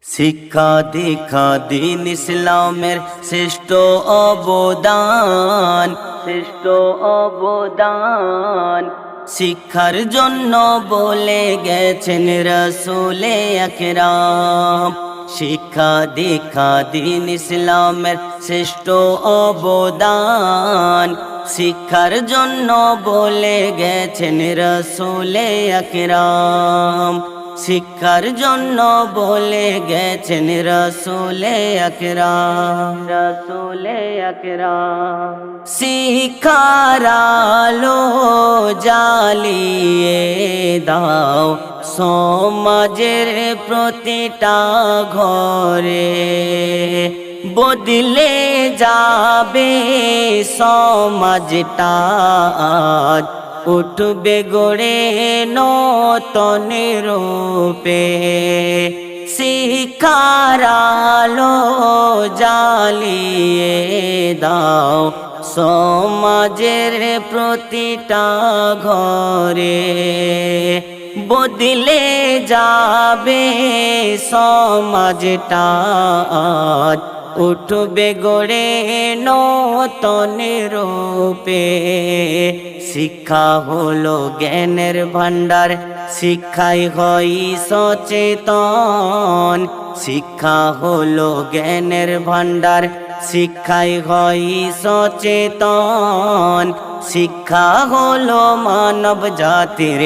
শিক্ষা দীক্ষা দিন ইসলামের শ্রেষ্ঠ অবদান, শ্রেষ্ঠ অবদান। শিক্ষার জন্য বলে গেছেন রাসূলে আকরাম। শিক্ষা দীক্ষা দিন ইসলামের শ্রেষ্ঠ অবদান, শিক্ষার জন্য বলে গেছেন রাসূলে আকরাম। শিক্ষার জন্য বলে গেছেন রাসূলে আকরাম, রাসূলে আকরাম। শিক্ষার আলো জ্বালিয়ে দাও সমাজের প্রতিটা ঘরে, বদলে যাবে সমাজটা, উঠবে গড়ে নতুন রূপে। শিক্ষার আলো জ্বালিয়ে দাও সমাজের প্রতিটা ঘরে, বদলে যাবে সমাজটা, উঠবে গড়ে নতুন রূপে। শিক্ষা হলো জ্ঞানের ভান্ডার, শিক্ষাই হয় সচেতন। শিক্ষা হলো জ্ঞানের ভান্ডার, শিক্ষাই হয় সচেতন। শিক্ষা হলো মানব জাতির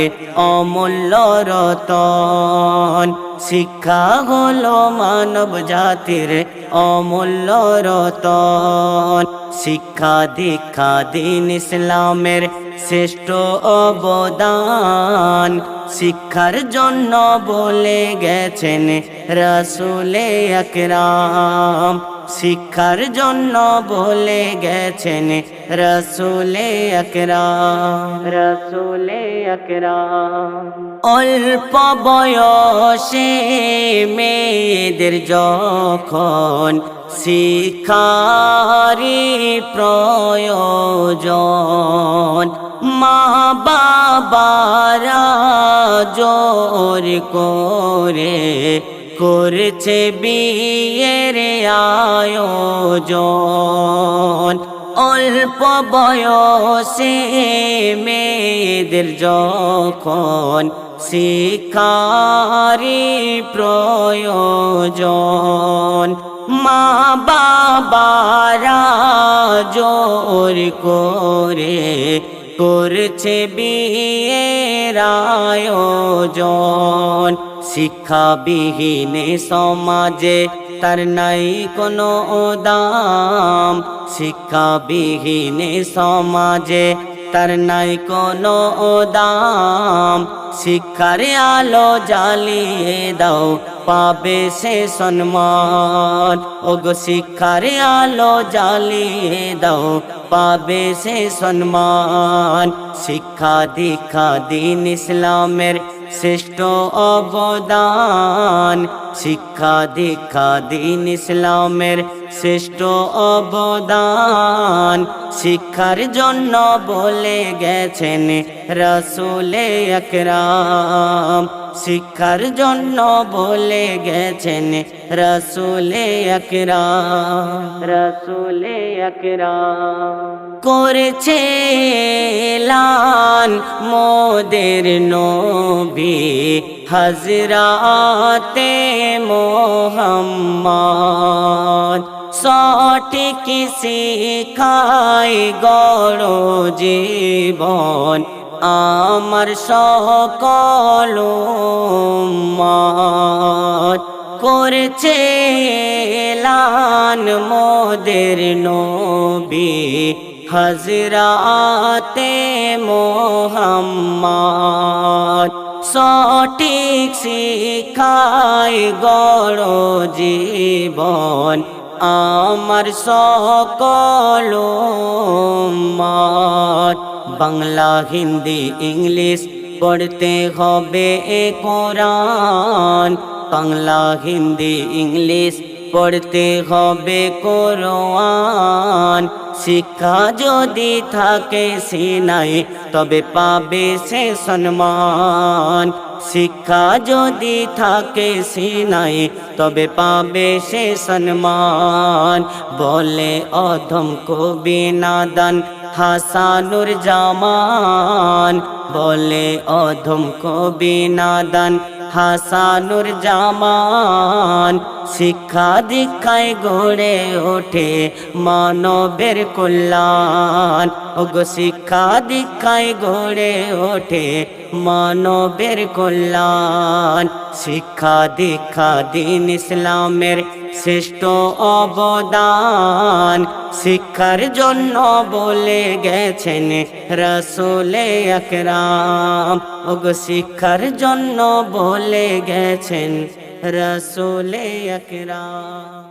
অমূল্য রতন। শিক্ষা হলো মানব জাতির অমূল্য রতন। শিক্ষা দীক্ষা দিন ইসলামের শ্রেষ্ঠ অবদান, শিক্ষার জন্য বলে গেছেন রাসূলে আকরাম। শিক্ষার জন্য বলে গেছেন রাসূলে আকরাম, রাসূলে আকরাম। অল্প বয়সে মেয়েদের যখন শিক্ষারই প্রয়োজন, মা বাবারা জোর করে করছে বিয়ের আয়োজন। অল্প বয়সে মেয়েদের যখন শিক্ষারই প্রয়োজন, মা বাবারা জোর করে করছে বিয়ের আয়োজন। শিক্ষাবিহীন সমাজে তার নাই কোনো দাম, শিক্ষাবিহীন সমাজে তার নাই কোনো দাম। শিক্ষার আলো জ্বালিয়ে দাও পাবে সে সম্মান, ওগো শিক্ষার আলো জ্বালিয়ে দাও পাবে সে সম্মান। শিক্ষা দীক্ষা দিন ইসলামের শ্রেষ্ঠ অবদান, শিক্ষা দীক্ষা দিন ইসলামের শ্রেষ্ঠ অবদান। শিক্ষার জন্য বলে গেছেন রাসূলে আকরাম। শিক্ষার জন্য বলে গেছেন রাসূলে আকরাম, রাসূলে আকরাম। করেছে এলান মোদের নবী হযরতে মুহাম্মদ, সঠিক শিখায় গড় জীবন আমার সকল উম্মত। করেছে এলান মোদের নবী হযরতে মুহাম্মদ, সঠিক শিখায় গড় জীবন আমার সকল উম্মত। বাংলা হিন্দি ইংলিশ পড়তে হবে কোরআন, বাংলা হিন্দি ইংলিশ পড়তে হবে কোরআন। শিক্ষা যদি থাকে সিনায় তবে পাবে সে সম্মান, শিক্ষা যদি থাকে সিনায় তবে পাবে সে সম্মান। বলে অধম কবি নাদান হাসানুর জামান, বলে অধম কবি নাদান হাসানুর জামান। শিক্ষা দীক্ষায় গড়ে ওঠে মানবের কল্যাণ। ওগো শিক্ষা দীক্ষায় গড়ে ওঠে মানবের কল্যাণ। শিক্ষা দীক্ষা দ্বীন ইসলামের শ্রেষ্ঠ অবদান। শিক্ষার জন্য বলে গেছেন রাসূলে আকরাম। ওগো শিক্ষার জন্য বলে গেছেন রাসূলে আকরাম।